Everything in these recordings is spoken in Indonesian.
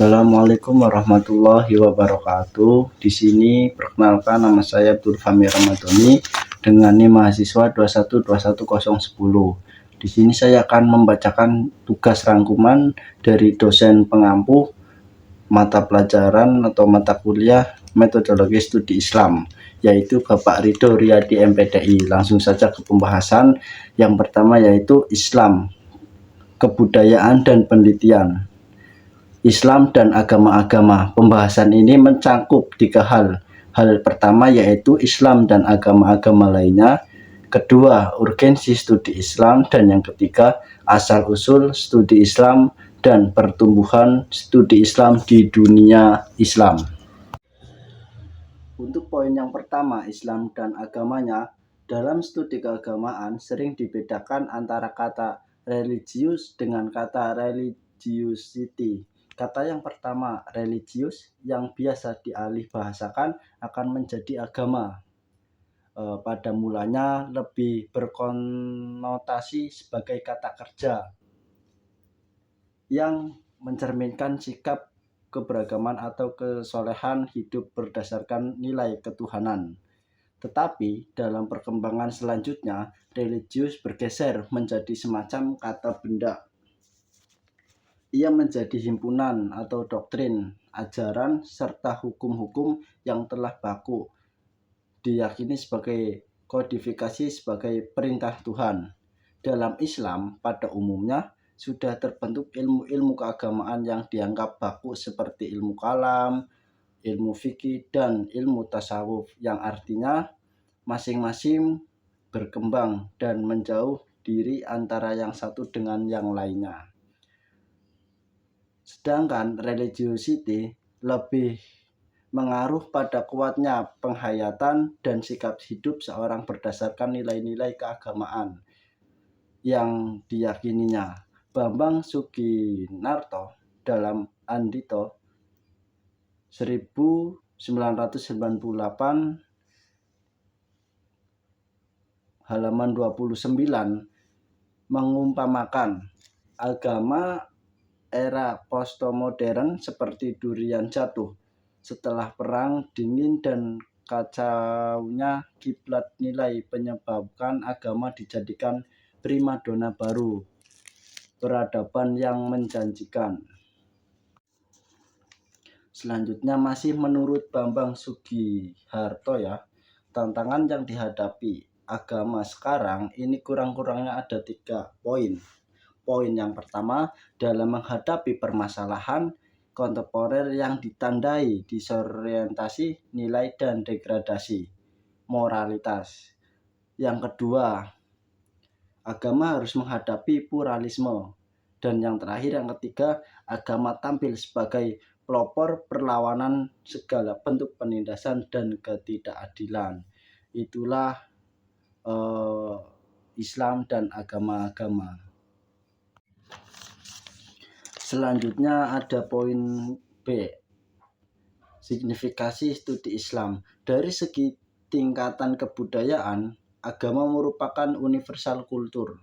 Assalamualaikum warahmatullahi wabarakatuh. Di sini perkenalkan, nama saya Abdul Fahmi Ramadhani dengan NIM mahasiswa 2121010. Di sini saya akan membacakan tugas rangkuman dari dosen pengampu mata pelajaran atau mata kuliah Metodologi Studi Islam, yaitu Bapak Ridho Riyadi MPDI. Langsung saja ke pembahasan. Yang pertama yaitu Islam, kebudayaan dan penelitian. Islam dan agama-agama. Pembahasan ini mencakup 3 hal. Hal pertama yaitu Islam dan agama-agama lainnya. Kedua, urgensi studi Islam. Dan yang ketiga, asal-usul studi Islam dan pertumbuhan studi Islam di dunia Islam. Untuk poin yang pertama, Islam dan agamanya. Dalam studi keagamaan sering dibedakan antara kata religius dengan kata religiosity. Kata yang pertama, religius, yang biasa dialih bahasakan akan menjadi agama. Pada mulanya lebih berkonotasi sebagai kata kerja yang mencerminkan sikap keberagaman atau kesolehan hidup berdasarkan nilai ketuhanan. Tetapi dalam perkembangan selanjutnya, religius bergeser menjadi semacam kata benda. Ia menjadi himpunan atau doktrin, ajaran, serta hukum-hukum yang telah baku diyakini sebagai kodifikasi sebagai perintah Tuhan. Dalam Islam, pada umumnya sudah terbentuk ilmu-ilmu keagamaan yang dianggap baku seperti ilmu kalam, ilmu fikih, dan ilmu tasawuf, yang artinya masing-masing berkembang dan menjauh diri antara yang satu dengan yang lainnya. Sedangkan religiosity lebih mengaruh pada kuatnya penghayatan dan sikap hidup seorang berdasarkan nilai-nilai keagamaan yang diyakininya. Bambang Suginarto dalam Andito 1998 halaman 29 mengumpamakan agama era postmodern seperti durian jatuh setelah perang dingin dan kacaunya kiblat nilai penyebabkan agama dijadikan primadona baru peradaban yang menjanjikan. Selanjutnya masih menurut Bambang Sugiharto tantangan yang dihadapi agama sekarang ini kurang-kurangnya ada 3 poin. Poin yang pertama, dalam menghadapi permasalahan kontemporer yang ditandai disorientasi nilai dan degradasi moralitas. Yang kedua, agama harus menghadapi pluralisme. Dan yang terakhir, yang ketiga, agama tampil sebagai pelopor perlawanan segala bentuk penindasan dan ketidakadilan. Itulah Islam dan agama-agama. Selanjutnya ada poin B, signifikasi studi Islam. Dari segi tingkatan kebudayaan, agama merupakan universal kultur.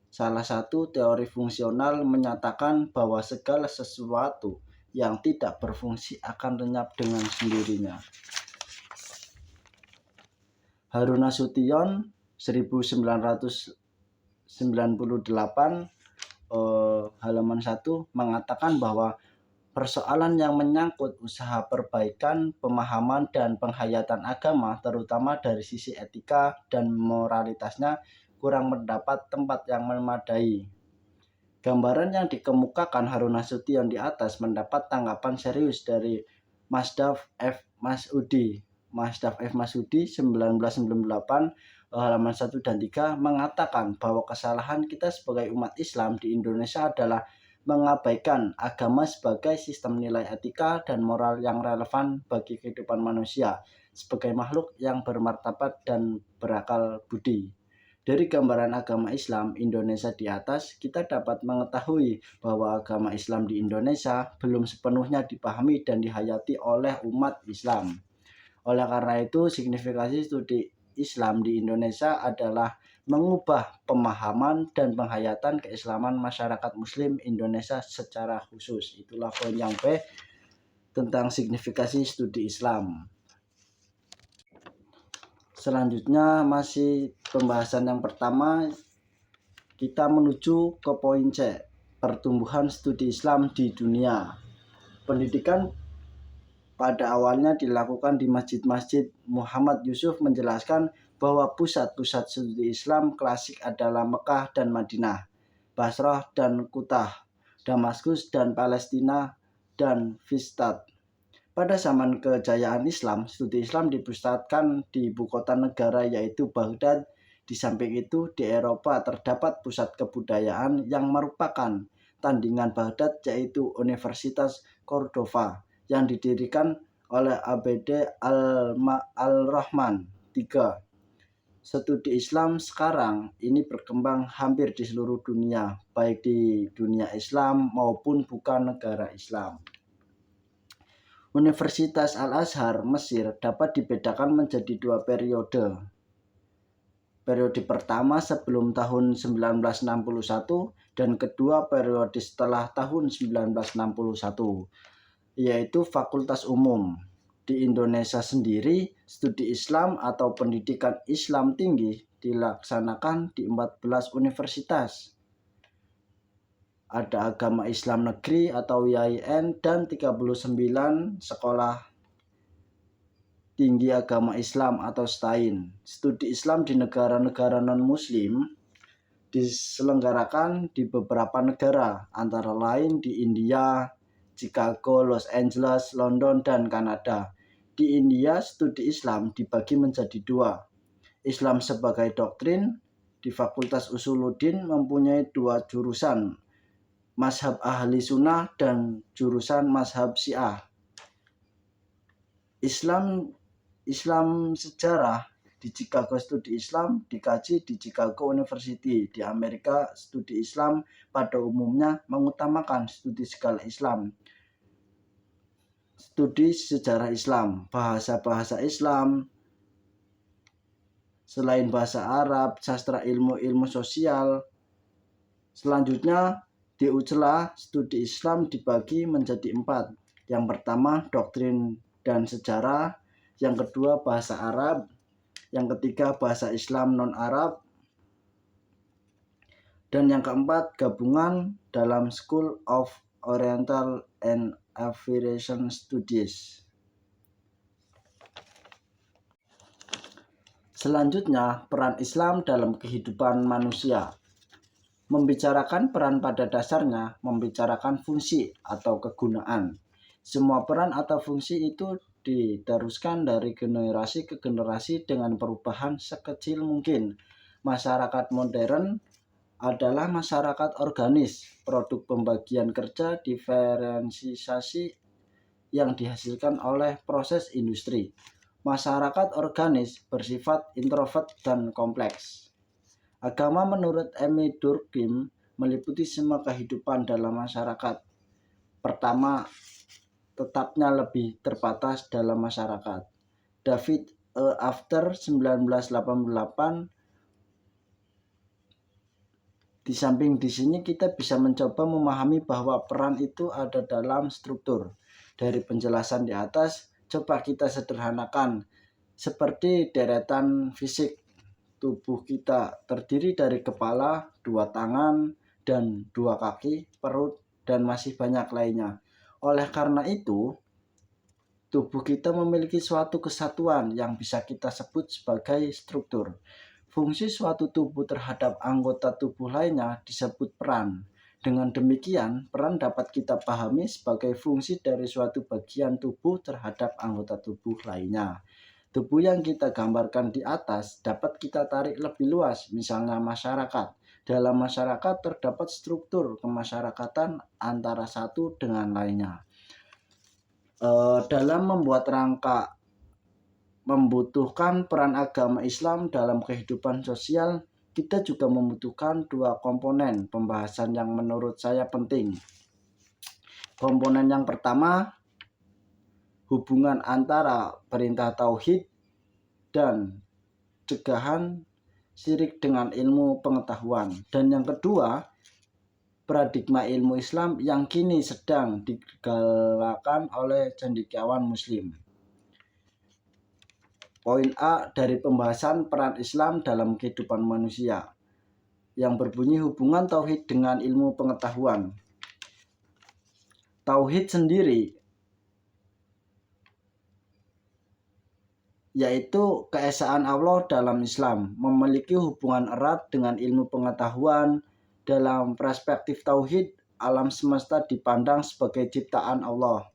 Salah satu teori fungsional menyatakan bahwa segala sesuatu yang tidak berfungsi akan lenyap dengan sendirinya. Harunasution 1998 halaman 1 mengatakan bahwa persoalan yang menyangkut usaha perbaikan, pemahaman, dan penghayatan agama, terutama dari sisi etika dan moralitasnya, kurang mendapat tempat yang memadai. Gambaran yang dikemukakan Harunasution di atas mendapat tanggapan serius dari Masdaf F. Masudi. Masdaf F. Masudi 1998 halaman 1 dan 3 mengatakan bahwa kesalahan kita sebagai umat Islam di Indonesia adalah mengabaikan agama sebagai sistem nilai etika dan moral yang relevan bagi kehidupan manusia sebagai makhluk yang bermartabat dan berakal budi. Dari gambaran agama Islam Indonesia di atas, kita dapat mengetahui bahwa agama Islam di Indonesia belum sepenuhnya dipahami dan dihayati oleh umat Islam. Oleh karena itu, signifikasi studi Islam di Indonesia adalah mengubah pemahaman dan penghayatan keislaman masyarakat Muslim Indonesia secara khusus. Itulah poin yang B tentang signifikasi studi Islam. Selanjutnya masih pembahasan yang pertama, kita menuju ke poin C, pertumbuhan studi Islam di dunia. Pendidikan pada awalnya dilakukan di masjid-masjid. Muhammad Yusuf menjelaskan bahwa pusat-pusat studi Islam klasik adalah Mekah dan Madinah, Basrah dan Kutah, Damaskus dan Palestina, dan Fistad. Pada zaman kejayaan Islam, studi Islam dipusatkan di ibu kota negara yaitu Baghdad. Di samping itu, di Eropa terdapat pusat kebudayaan yang merupakan tandingan Baghdad yaitu Universitas Cordova yang didirikan oleh ABD Al-Rahman III. Studi Islam sekarang ini berkembang hampir di seluruh dunia, baik di dunia Islam maupun bukan negara Islam. Universitas Al-Azhar Mesir dapat dibedakan menjadi dua periode. Periode pertama sebelum tahun 1961 dan kedua periode setelah tahun 1961. Yaitu Fakultas Umum. Di Indonesia sendiri, studi Islam atau pendidikan Islam tinggi dilaksanakan di 14 universitas. Ada Agama Islam Negeri atau IAIN dan 39 sekolah tinggi agama Islam atau STAIN. Studi Islam di negara-negara non-Muslim diselenggarakan di beberapa negara, antara lain di India, Chicago, Los Angeles, London, dan Kanada. Di India, studi Islam dibagi menjadi dua. Islam sebagai doktrin, di Fakultas Usuluddin mempunyai dua jurusan, Mazhab Ahli Sunnah dan jurusan Mazhab Syiah. Islam sejarah di Chicago Studi Islam dikaji di Chicago University. Di Amerika, studi Islam pada umumnya mengutamakan studi skala Islam, studi sejarah Islam, bahasa-bahasa Islam, selain bahasa Arab, sastra ilmu sosial. Selanjutnya, di UCLA, studi Islam dibagi menjadi 4. Yang pertama, doktrin dan sejarah. Yang kedua, bahasa Arab. Yang ketiga, bahasa Islam non-Arab. Dan yang keempat, gabungan dalam School of Oriental and African Studies. Selanjutnya, peran Islam dalam kehidupan manusia. Membicarakan peran pada dasarnya membicarakan fungsi atau kegunaan. Semua peran atau fungsi itu diteruskan dari generasi ke generasi dengan perubahan sekecil mungkin. Masyarakat modern adalah masyarakat organis, produk pembagian kerja diferensiasi yang dihasilkan oleh proses industri. Masyarakat organis bersifat introvert dan kompleks. Agama menurut Emmy Durkheim meliputi semua kehidupan dalam masyarakat. Pertama, tetapnya lebih terbatas dalam masyarakat. David After 1988. Di samping di sini kita bisa mencoba memahami bahwa peran itu ada dalam struktur. Dari penjelasan di atas, coba kita sederhanakan seperti deretan fisik. Tubuh kita terdiri dari kepala, 2 tangan, dan 2 kaki, perut, dan masih banyak lainnya. Oleh karena itu, tubuh kita memiliki suatu kesatuan yang bisa kita sebut sebagai struktur. Fungsi suatu tubuh terhadap anggota tubuh lainnya disebut peran. Dengan demikian, peran dapat kita pahami sebagai fungsi dari suatu bagian tubuh terhadap anggota tubuh lainnya. Tubuh yang kita gambarkan di atas dapat kita tarik lebih luas, misalnya masyarakat. Dalam masyarakat terdapat struktur kemasyarakatan antara satu dengan lainnya. Dalam membuat rangka membutuhkan peran agama Islam dalam kehidupan sosial, kita juga membutuhkan 2 komponen pembahasan yang menurut saya penting. Komponen yang pertama, hubungan antara perintah tauhid dan pencegahan syirik dengan ilmu pengetahuan. Dan yang kedua, paradigma ilmu Islam yang kini sedang digalakkan oleh cendekiawan Muslim. Poin A dari pembahasan peran Islam dalam kehidupan manusia, yang berbunyi hubungan tauhid dengan ilmu pengetahuan. Tauhid sendiri yaitu keesaan Allah dalam Islam memiliki hubungan erat dengan ilmu pengetahuan. Dalam perspektif tauhid, alam semesta dipandang sebagai ciptaan Allah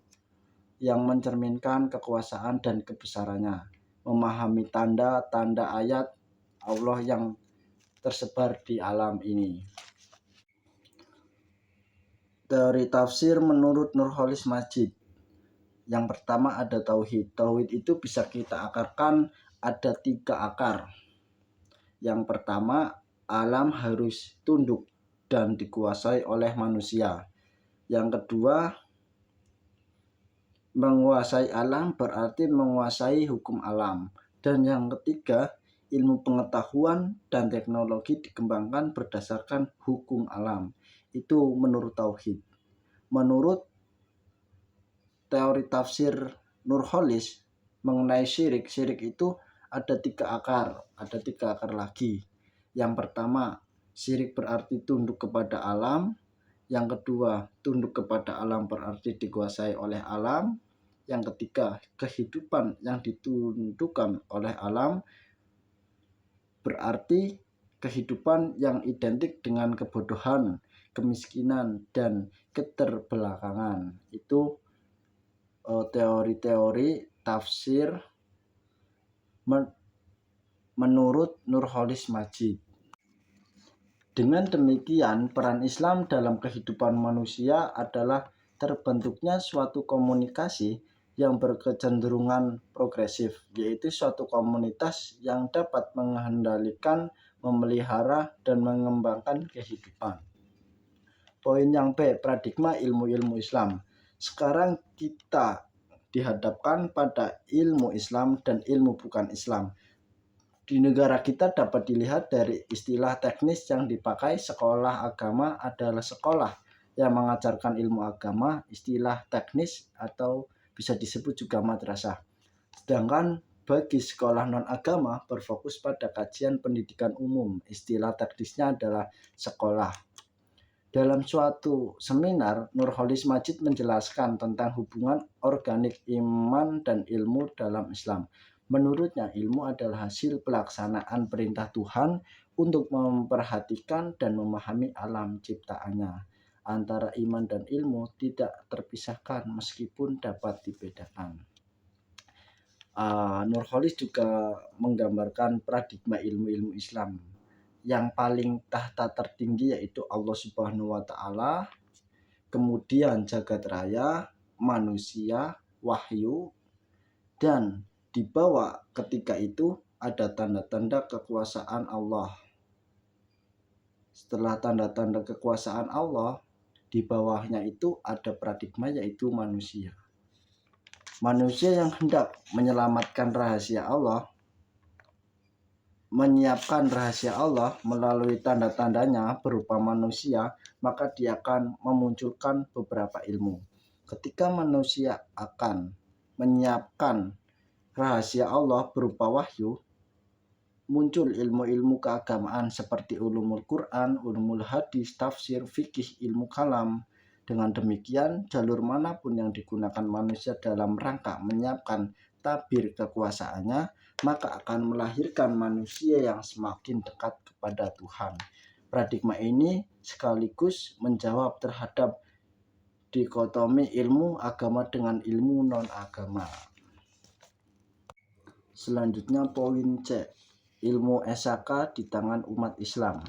yang mencerminkan kekuasaan dan kebesarannya. Memahami tanda-tanda ayat Allah yang tersebar di alam ini. Teori tafsir menurut Nurholis Majid. Yang pertama ada tauhid. Tauhid itu bisa kita akarkan ada 3 akar. Yang pertama, alam harus tunduk dan dikuasai oleh manusia. Yang kedua, menguasai alam berarti menguasai hukum alam. Dan yang ketiga, ilmu pengetahuan dan teknologi dikembangkan berdasarkan hukum alam. Itu menurut tauhid. Menurut teori tafsir Nurholis mengenai syirik, syirik itu ada 3 akar, ada 3 akar lagi. Yang pertama, syirik berarti tunduk kepada alam. Yang kedua, tunduk kepada alam berarti dikuasai oleh alam. Yang ketiga, kehidupan yang ditundukkan oleh alam berarti kehidupan yang identik dengan kebodohan, kemiskinan, dan keterbelakangan. Itu teori-teori tafsir menurut Nurholis Majid. Dengan demikian, peran Islam dalam kehidupan manusia adalah terbentuknya suatu komunikasi yang berkecenderungan progresif, yaitu suatu komunitas yang dapat mengendalikan, memelihara, dan mengembangkan kehidupan. Poin yang B, paradigma ilmu-ilmu Islam. Sekarang kita dihadapkan pada ilmu Islam dan ilmu bukan Islam. Di negara kita dapat dilihat dari istilah teknis yang dipakai. Sekolah agama adalah sekolah yang mengajarkan ilmu agama, istilah teknis atau bisa disebut juga madrasah. Sedangkan bagi sekolah non-agama berfokus pada kajian pendidikan umum, istilah teknisnya adalah sekolah. Dalam suatu seminar, Nurholis Majid menjelaskan tentang hubungan organik iman dan ilmu dalam Islam. Menurutnya, ilmu adalah hasil pelaksanaan perintah Tuhan untuk memperhatikan dan memahami alam ciptaannya. Antara iman dan ilmu tidak terpisahkan meskipun dapat dibedakan. Nurholis juga menggambarkan paradigma ilmu-ilmu Islam. Yang paling tahta tertinggi yaitu Allah Subhanahu wa Ta'ala, kemudian jagat raya, manusia, wahyu, dan di bawah ketika itu ada tanda-tanda kekuasaan Allah. Setelah tanda-tanda kekuasaan Allah, di bawahnya itu ada paradigma yaitu manusia. Manusia yang hendak menyelamatkan rahasia Allah, menyiapkan rahasia Allah melalui tanda-tandanya berupa manusia, maka dia akan memunculkan beberapa ilmu. Ketika manusia akan menyiapkan rahasia Allah berupa wahyu, muncul ilmu-ilmu keagamaan seperti ulumul Quran, ulumul hadis, tafsir, fikih, ilmu kalam. Dengan demikian, jalur manapun yang digunakan manusia dalam rangka menyiapkan tabir kekuasaannya, maka akan melahirkan manusia yang semakin dekat kepada Tuhan. Paradigma ini sekaligus menjawab terhadap dikotomi ilmu agama dengan ilmu non-agama. Selanjutnya poin C, ilmu esaka di tangan umat Islam.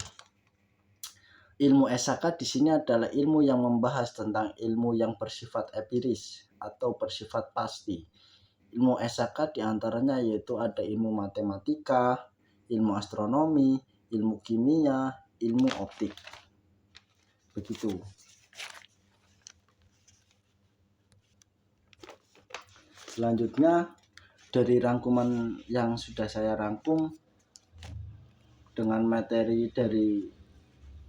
Ilmu esaka di sini adalah ilmu yang membahas tentang ilmu yang bersifat empiris atau bersifat pasti. Ilmu esaka diantaranya yaitu ada ilmu matematika, ilmu astronomi, ilmu kimia, ilmu optik. Begitu. Selanjutnya, dari rangkuman yang sudah saya rangkum, dengan materi dari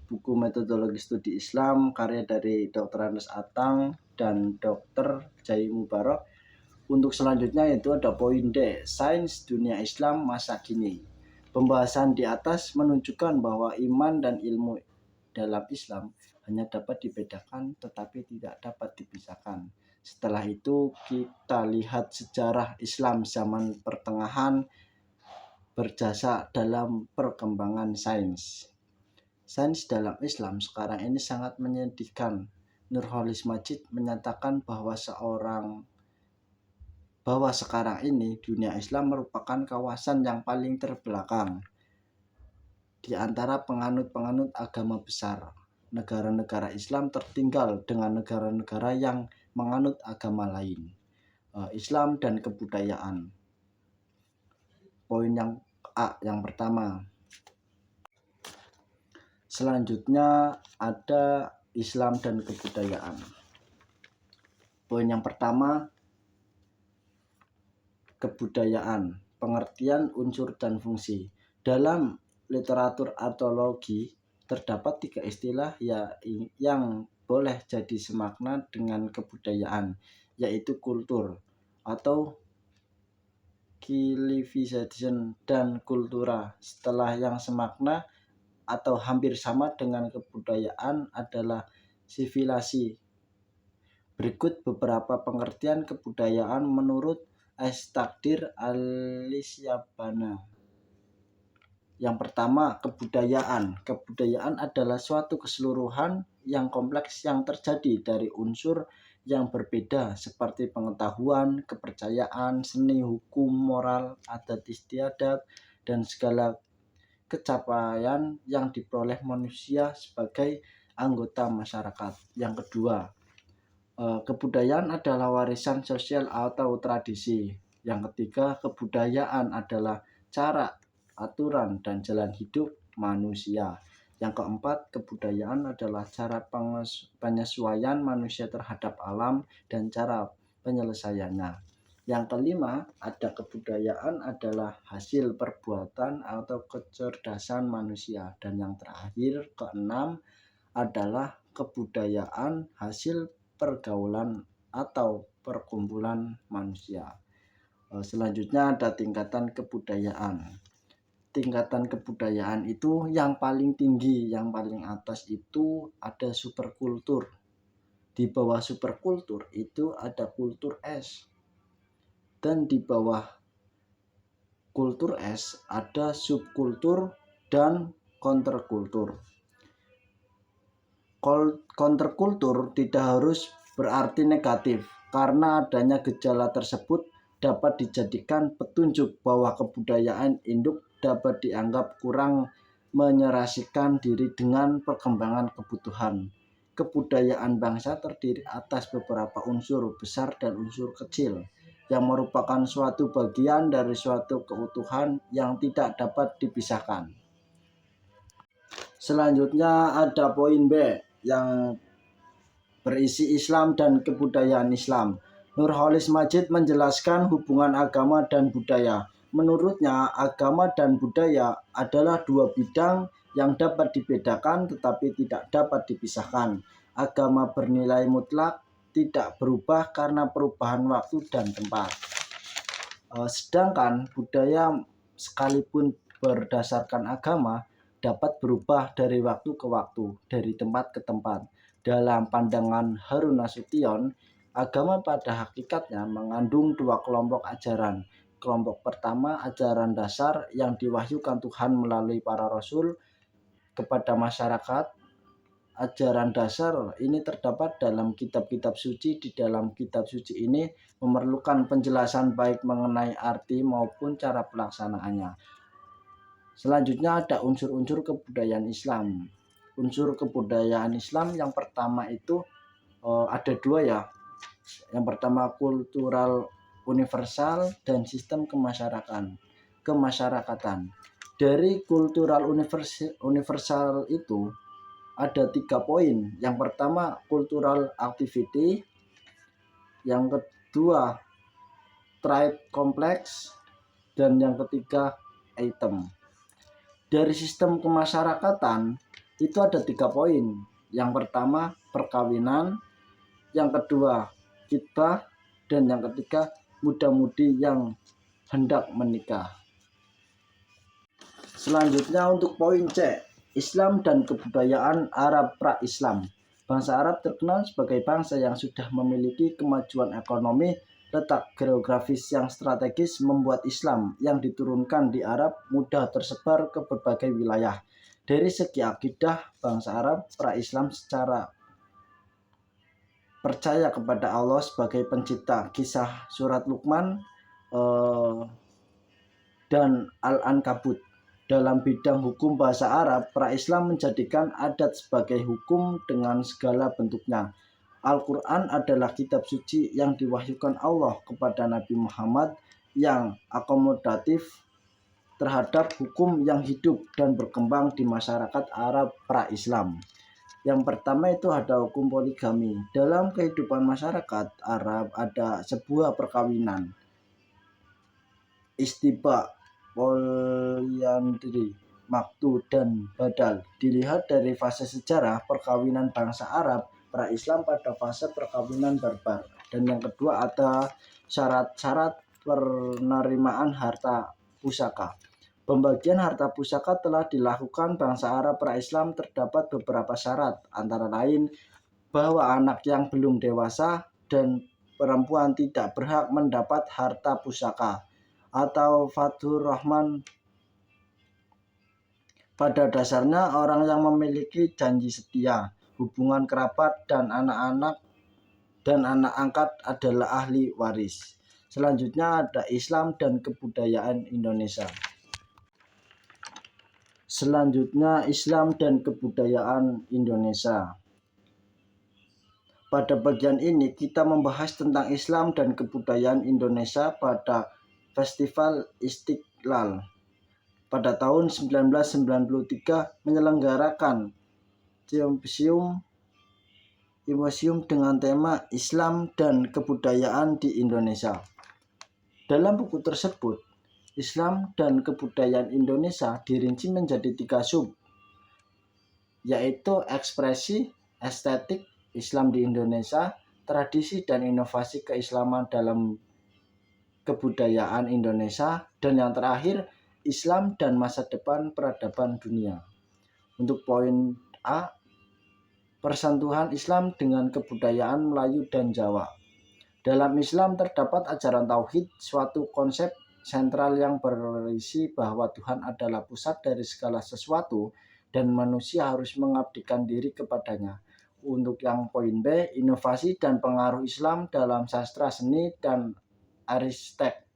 buku Metodologi Studi Islam karya dari Dr. Anas Atang dan Dr. Jai Mubarak. Untuk selanjutnya itu ada poin D, sains dunia Islam masa kini. Pembahasan di atas menunjukkan bahwa iman dan ilmu dalam Islam hanya dapat dibedakan tetapi tidak dapat dipisahkan. Setelah itu kita lihat sejarah Islam zaman pertengahan berjasa dalam perkembangan sains. Sains dalam Islam sekarang ini sangat menyedihkan. Nurholis Majid menyatakan bahwa sekarang ini dunia Islam merupakan kawasan yang paling terbelakang di antara penganut-penganut agama besar. Negara-negara Islam tertinggal dengan negara-negara yang menganut agama lain. Islam dan kebudayaan. Poin yang A, yang pertama. Selanjutnya ada Islam dan kebudayaan. Poin yang pertama, kebudayaan, pengertian unsur dan fungsi. Dalam literatur arkeologi terdapat 3 istilah yang boleh jadi semakna dengan kebudayaan, yaitu kultur atau civilization dan kultura. Setelah yang semakna atau hampir sama dengan kebudayaan adalah sivilasi. Berikut beberapa pengertian kebudayaan menurut Takdir Al-Syabana. Yang pertama, kebudayaan. Kebudayaan adalah suatu keseluruhan yang kompleks yang terjadi dari unsur yang berbeda seperti pengetahuan, kepercayaan, seni, hukum, moral, adat istiadat, dan segala kecapaian yang diperoleh manusia sebagai anggota masyarakat. Yang kedua, kebudayaan adalah warisan sosial atau tradisi. Yang ketiga, kebudayaan adalah cara, aturan, dan jalan hidup manusia. Yang keempat, kebudayaan adalah cara penyesuaian manusia terhadap alam dan cara penyelesaiannya. Yang kelima, ada kebudayaan adalah hasil perbuatan atau kecerdasan manusia. Dan yang terakhir, keenam, adalah kebudayaan hasil pergaulan atau perkumpulan manusia. Selanjutnya ada tingkatan kebudayaan. Tingkatan kebudayaan itu yang paling tinggi, yang paling atas itu ada superkultur. Di bawah superkultur itu ada kultur es. Dan di bawah kultur es ada subkultur dan kontrkultur. Kontrkultur tidak harus berarti negatif, karena adanya gejala tersebut dapat dijadikan petunjuk bahwa kebudayaan induk dapat dianggap kurang menyerasikan diri dengan perkembangan kebutuhan. Kebudayaan bangsa terdiri atas beberapa unsur besar dan unsur kecil yang merupakan suatu bagian dari suatu keutuhan yang tidak dapat dipisahkan. Selanjutnya ada poin B yang berisi Islam dan kebudayaan Islam. Nurholis Majid menjelaskan hubungan agama dan budaya. Menurutnya, agama dan budaya adalah 2 bidang yang dapat dibedakan tetapi tidak dapat dipisahkan. Agama bernilai mutlak, tidak berubah karena perubahan waktu dan tempat. Sedangkan budaya sekalipun berdasarkan agama dapat berubah dari waktu ke waktu, dari tempat ke tempat. Dalam pandangan Harun Nasution, agama pada hakikatnya mengandung 2 kelompok ajaran. Kelompok pertama, ajaran dasar yang diwahyukan Tuhan melalui para rasul kepada masyarakat. Ajaran dasar ini terdapat dalam kitab-kitab suci. Di dalam kitab suci ini memerlukan penjelasan baik mengenai arti maupun cara pelaksanaannya. Selanjutnya ada unsur-unsur kebudayaan Islam. Unsur kebudayaan Islam yang pertama itu ada 2 ya. Yang pertama kultural universal dan sistem kemasyarakatan. Dari kultural universal itu ada 3 poin. Yang pertama cultural activity, yang kedua trade complex, dan yang ketiga item. Dari sistem kemasyarakatan itu ada 3 poin. Yang pertama perkawinan, yang kedua khitbah, dan yang ketiga muda-mudi yang hendak menikah. Selanjutnya untuk poin C, Islam dan kebudayaan Arab pra-Islam. Bangsa Arab terkenal sebagai bangsa yang sudah memiliki kemajuan ekonomi. Letak geografis yang strategis membuat Islam yang diturunkan di Arab mudah tersebar ke berbagai wilayah. Dari segi akidah, bangsa Arab pra-Islam secara percaya kepada Allah sebagai pencipta. Kisah surat Luqman dan Al-Ankabut. Dalam bidang hukum bahasa Arab, pra-Islam menjadikan adat sebagai hukum dengan segala bentuknya. Al-Quran adalah kitab suci yang diwahyukan Allah kepada Nabi Muhammad yang akomodatif terhadap hukum yang hidup dan berkembang di masyarakat Arab pra-Islam. Yang pertama itu ada hukum poligami. Dalam kehidupan masyarakat Arab ada sebuah perkawinan, istiba, poliandri, maktu, dan badal. Dilihat dari fase sejarah perkawinan bangsa Arab pra-Islam pada fase perkawinan barbar. Dan yang kedua ada syarat-syarat penerimaan harta pusaka. Pembagian harta pusaka telah dilakukan bangsa Arab pra-Islam. Terdapat beberapa syarat, antara lain bahwa anak yang belum dewasa dan perempuan tidak berhak mendapat harta pusaka. Atau Fathur Rahman, pada dasarnya orang yang memiliki janji setia, hubungan kerabat, dan anak-anak dan anak angkat adalah ahli waris. Selanjutnya ada Islam dan kebudayaan Indonesia. Pada bagian ini kita membahas tentang Islam dan kebudayaan Indonesia pada Festival Istiqlal. Pada tahun 1993 menyelenggarakan simposium dengan tema Islam dan Kebudayaan di Indonesia. Dalam buku tersebut, Islam dan Kebudayaan Indonesia dirinci menjadi 3 sub, yaitu ekspresi, estetik, Islam di Indonesia, tradisi dan inovasi keislaman dalam kebudayaan Indonesia, dan yang terakhir Islam dan masa depan peradaban dunia. Untuk poin A, persentuhan Islam dengan kebudayaan Melayu dan Jawa. Dalam Islam terdapat ajaran tauhid, suatu konsep sentral yang berisi bahwa Tuhan adalah pusat dari segala sesuatu dan manusia harus mengabdikan diri kepadanya. Untuk yang poin B, inovasi dan pengaruh Islam dalam sastra seni dan aristek.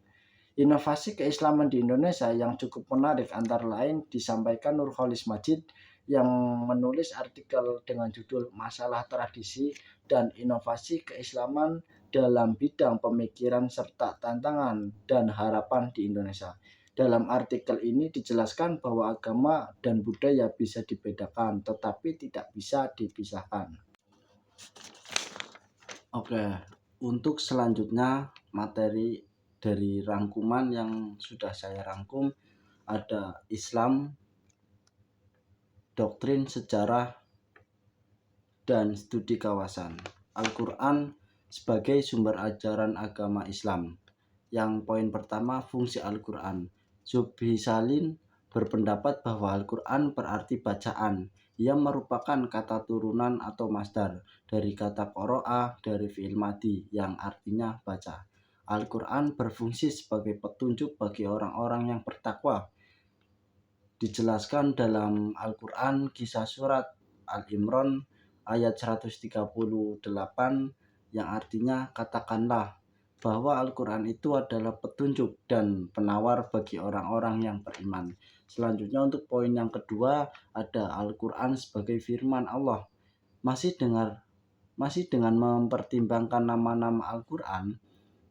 Inovasi keislaman di Indonesia yang cukup menarik antara lain disampaikan Nurholis Majid yang menulis artikel dengan judul Masalah Tradisi dan Inovasi Keislaman dalam Bidang Pemikiran serta Tantangan dan Harapan di Indonesia. Dalam artikel ini dijelaskan bahwa agama dan budaya bisa dibedakan tetapi tidak bisa dipisahkan. Oke, untuk selanjutnya materi dari rangkuman yang sudah saya rangkum ada Islam, doktrin, sejarah, dan studi kawasan. Al-Quran sebagai sumber ajaran agama Islam. Yang poin pertama, fungsi Al-Quran. Subhi Salin berpendapat bahwa Al-Quran berarti bacaan. Ia merupakan kata turunan atau masdar dari kata qoro'a dari fi'il madi yang artinya baca. Al-Quran berfungsi sebagai petunjuk bagi orang-orang yang bertakwa. Dijelaskan dalam Al-Quran kisah surat Al-Imran ayat 138 yang artinya katakanlah bahwa Al-Quran itu adalah petunjuk dan penawar bagi orang-orang yang beriman. Selanjutnya untuk poin yang kedua ada Al-Quran sebagai firman Allah. Masih dengan mempertimbangkan nama-nama Al-Quran,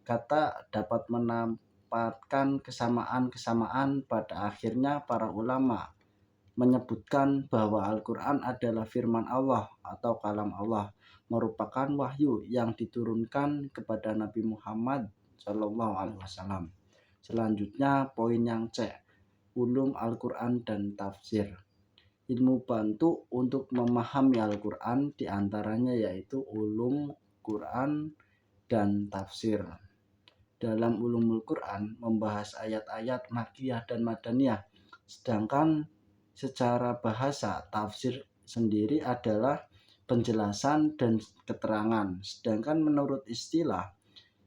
kata dapat menempatkan kesamaan-kesamaan. Pada akhirnya para ulama menyebutkan bahwa Al-Quran adalah firman Allah atau kalam Allah, merupakan wahyu yang diturunkan kepada Nabi Muhammad SAW. Selanjutnya poin yang C, ulum Al-Quran dan tafsir. Ilmu bantu untuk memahami Al-Quran diantaranya yaitu ulum Quran dan tafsir. Dalam ulumul Quran membahas ayat-ayat Makkiyah dan Madaniyah, sedangkan secara bahasa tafsir sendiri adalah penjelasan dan keterangan. Sedangkan menurut istilah,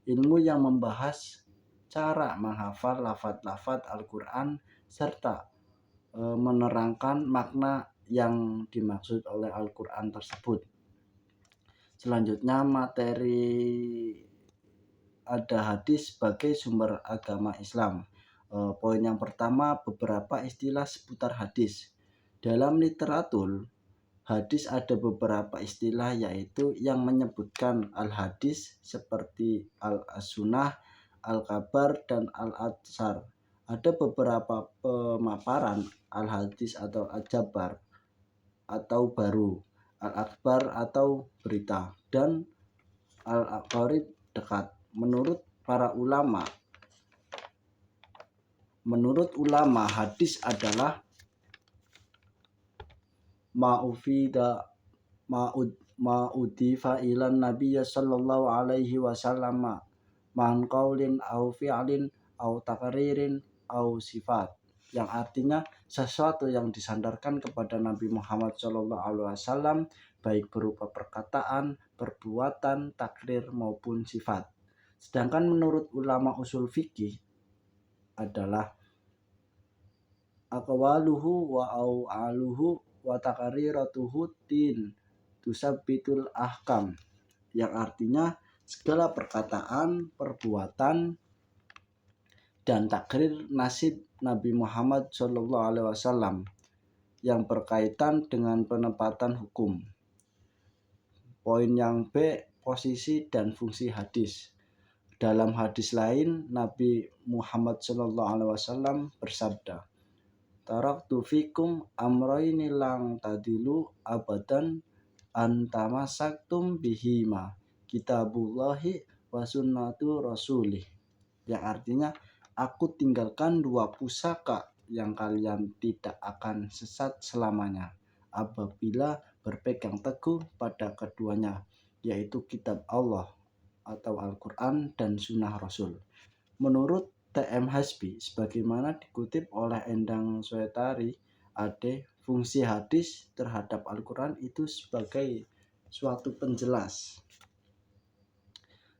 ilmu yang membahas cara menghafal lafaz-lafaz Al-Quran serta menerangkan makna yang dimaksud oleh Al-Quran tersebut. Selanjutnya materi ada hadis sebagai sumber agama Islam. Poin yang pertama, beberapa istilah seputar hadis. Dalam literatur hadis ada beberapa istilah yaitu yang menyebutkan al-hadis seperti al-sunnah, al-kabar, dan al-atsar. Ada beberapa pemaparan al-hadis atau al-jabar atau baru, al-akbar atau berita, dan al-aqarib dekat. Menurut ulama hadis adalah ma'udifa ilan nabiyya sallallahu alaihi wasallam man qaulin au fi'lin au takririn au sifat, yang artinya sesuatu yang disandarkan kepada Nabi Muhammad sallallahu alaihi wasallam baik berupa perkataan, perbuatan, takrir maupun sifat. Sedangkan menurut ulama usul fikih adalah aqwaluhu wa au'aluhu wa taqriratuhu tin tusabbitul ahkam, yang artinya segala perkataan, perbuatan, dan takrir nasib Nabi Muhammad SAW yang berkaitan dengan penempatan hukum. Poin yang B, posisi dan fungsi hadis. Dalam hadis lain, Nabi Muhammad SAW bersabda, "Taraktu fikum amroini lang tadilu abadan antamasaktum bihima kitabullahi wa sunnatu rasulih", yang artinya aku tinggalkan dua pusaka yang kalian tidak akan sesat selamanya apabila berpegang teguh pada keduanya, yaitu kitab Allah atau Al-Quran dan sunnah Rasul. Menurut T.M. Hasbi, sebagaimana dikutip oleh Endang Suetari, fungsi hadis terhadap Al-Quran itu sebagai suatu penjelas.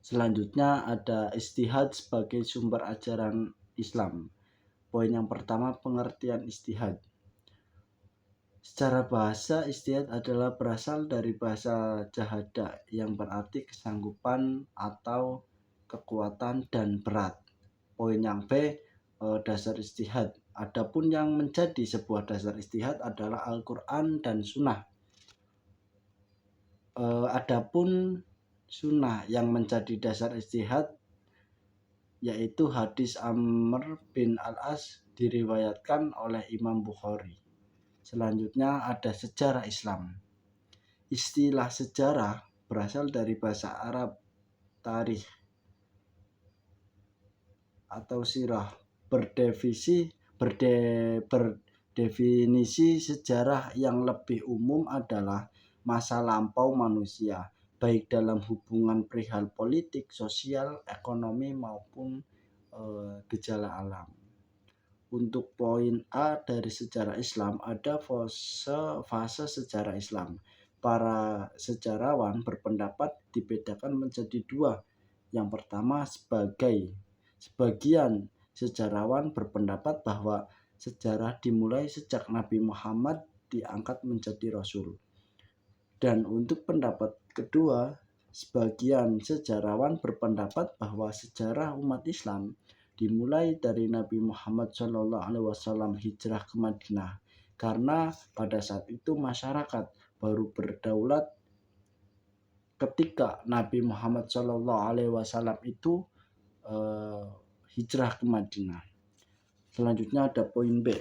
Selanjutnya ada ijtihad sebagai sumber ajaran Islam. Poin yang pertama, pengertian ijtihad. Secara bahasa, ijtihad adalah berasal dari bahasa jahada yang berarti kesanggupan atau kekuatan dan berat. Poin yang B, dasar ijtihad. Adapun yang menjadi sebuah dasar ijtihad adalah Al-Quran dan Sunnah. Adapun Sunnah yang menjadi dasar ijtihad yaitu hadis Amr bin Al-As diriwayatkan oleh Imam Bukhari. Selanjutnya ada sejarah Islam. Istilah sejarah berasal dari bahasa Arab tarikh atau sirah. Berdefinisi sejarah yang lebih umum adalah masa lampau manusia, baik dalam hubungan perihal politik, sosial, ekonomi maupun gejala alam. Untuk poin A dari sejarah Islam, ada fase sejarah Islam. Para sejarawan berpendapat dibedakan menjadi dua. Yang pertama, sebagian sejarawan berpendapat bahwa sejarah dimulai sejak Nabi Muhammad diangkat menjadi Rasul. Dan untuk pendapat kedua, sebagian sejarawan berpendapat bahwa sejarah umat Islam dimulai dari Nabi Muhammad SAW hijrah ke Madinah, karena pada saat itu masyarakat baru berdaulat ketika Nabi Muhammad SAW itu hijrah ke Madinah. Selanjutnya ada poin B,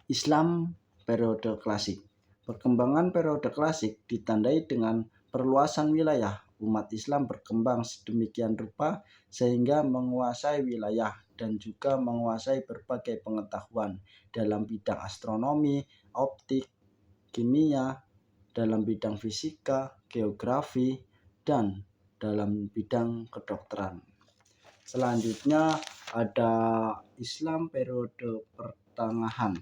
Islam periode klasik. Perkembangan periode klasik ditandai dengan perluasan wilayah. Umat Islam berkembang sedemikian rupa sehingga menguasai wilayah dan juga menguasai berbagai pengetahuan dalam bidang astronomi, optik, kimia, dalam bidang fisika, geografi, dan dalam bidang kedokteran. Selanjutnya ada Islam periode pertengahan.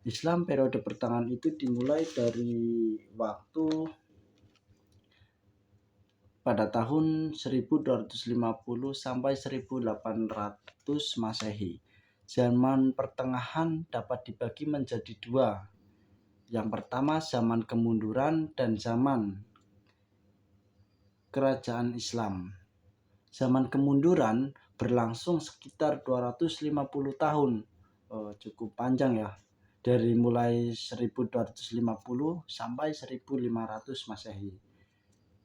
Islam periode pertengahan itu dimulai dari waktu pada tahun 1250 sampai 1800 Masehi. Zaman pertengahan dapat dibagi menjadi dua. Yang pertama zaman kemunduran dan zaman kerajaan Islam. Zaman kemunduran berlangsung sekitar 250 tahun. Cukup panjang ya. Dari mulai 1250 sampai 1500 Masehi.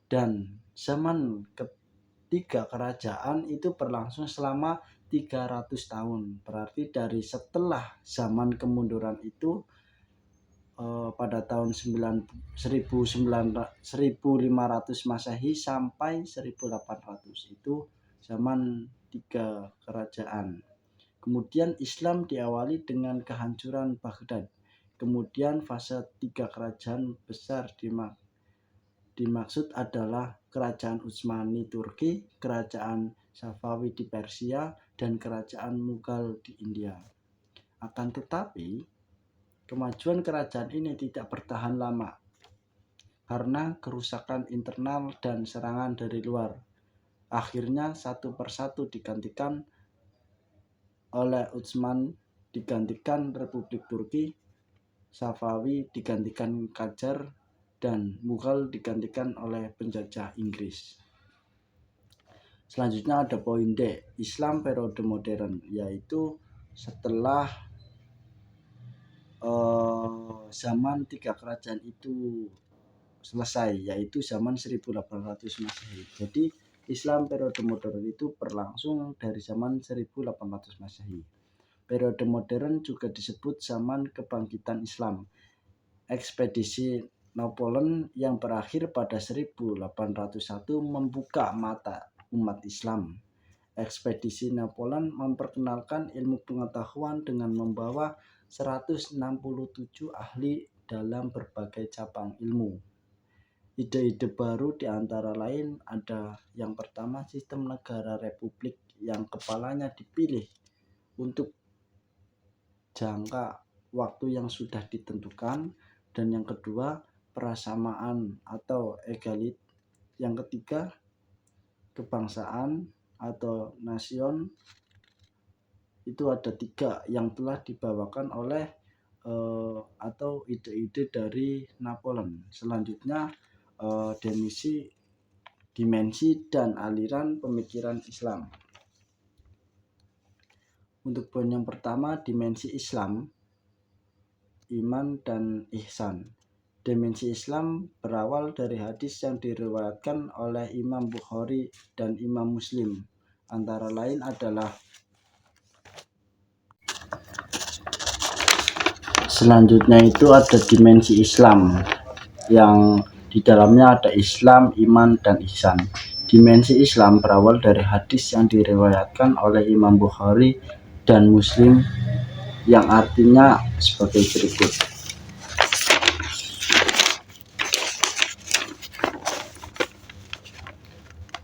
Dan zaman ketiga kerajaan itu berlangsung selama 300 tahun. Berarti dari setelah zaman kemunduran itu pada tahun 1500 Masehi sampai 1800 itu zaman tiga kerajaan. Kemudian Islam diawali dengan kehancuran Baghdad. Kemudian fase tiga kerajaan besar dimaksud adalah kerajaan Utsmani Turki, kerajaan Safawi di Persia, dan kerajaan Mughal di India. Akan tetapi, kemajuan kerajaan ini tidak bertahan lama karena kerusakan internal dan serangan dari luar. Akhirnya satu persatu digantikan oleh Utsman, digantikan Republik Turki, Safawi digantikan Qajar, dan Mughal digantikan oleh penjajah Inggris. Selanjutnya ada poin D, Islam periode modern, yaitu setelah zaman tiga kerajaan itu selesai, yaitu zaman 1800 Masehi. Jadi Islam periode modern itu berlangsung dari zaman 1800 Masehi. Periode modern juga disebut zaman kebangkitan Islam. Ekspedisi Napoleon yang berakhir pada 1801 membuka mata umat Islam. Ekspedisi Napoleon memperkenalkan ilmu pengetahuan dengan membawa 167 ahli dalam berbagai cabang ilmu. Ide-ide baru diantara lain ada yang pertama sistem negara republik yang kepalanya dipilih untuk jangka waktu yang sudah ditentukan, dan yang kedua persamaan atau egalit, yang ketiga kebangsaan atau nasion. Itu ada tiga yang telah dibawakan oleh atau ide-ide dari Napoleon. Selanjutnya dimensi dan aliran pemikiran Islam. Untuk poin yang pertama, dimensi Islam, iman dan ihsan. Dimensi Islam berawal dari hadis yang diriwayatkan oleh Imam Bukhari dan Imam Muslim. Antara lain adalah selanjutnya itu ada dimensi Islam yang di dalamnya ada Islam, iman, dan ihsan. Dimensi Islam berawal dari hadis yang diriwayatkan oleh Imam Bukhari dan Muslim yang artinya sebagai berikut.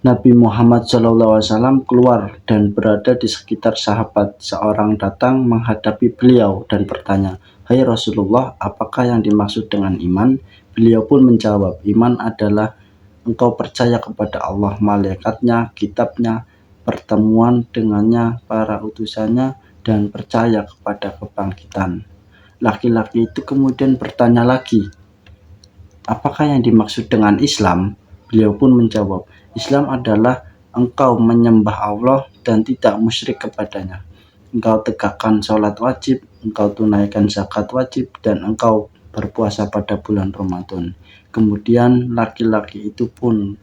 Nabi Muhammad SAW keluar dan berada di sekitar sahabat. Seorang datang menghadapi beliau dan bertanya, "Hai Rasulullah, apakah yang dimaksud dengan iman?" Beliau pun menjawab, "Iman adalah engkau percaya kepada Allah, malaikatnya, kitabnya, pertemuan dengannya, para utusannya, dan percaya kepada kebangkitan." Laki-laki itu kemudian bertanya lagi, "Apakah yang dimaksud dengan Islam?" Beliau pun menjawab, "Islam adalah engkau menyembah Allah dan tidak musyrik kepadanya. Engkau tegakkan sholat wajib, engkau tunaikan zakat wajib, dan engkau berpuasa pada bulan Ramadan." Kemudian laki-laki itu pun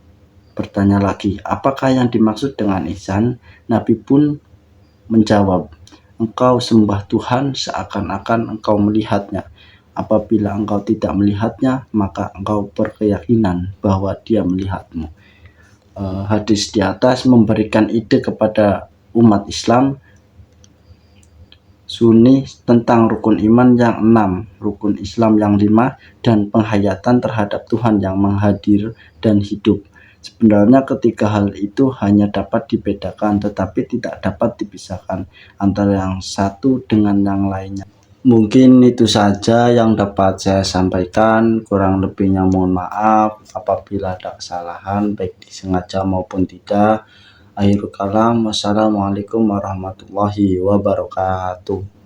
bertanya lagi, "Apakah yang dimaksud dengan ihsan?" Nabi pun menjawab, "Engkau sembah Tuhan seakan-akan engkau melihatnya. Apabila engkau tidak melihatnya, maka engkau berkeyakinan bahwa dia melihatmu." Hadis di atas memberikan ide kepada umat Islam Sunni tentang rukun iman yang 6, rukun Islam yang 5, dan penghayatan terhadap Tuhan yang menghadir dan hidup. Sebenarnya ketiga hal itu hanya dapat dibedakan tetapi tidak dapat dipisahkan antara yang satu dengan yang lainnya. Mungkin itu saja yang dapat saya sampaikan, kurang lebihnya mohon maaf apabila ada kesalahan baik disengaja maupun tidak. Akhirul kalam, wassalamualaikum warahmatullahi wabarakatuh.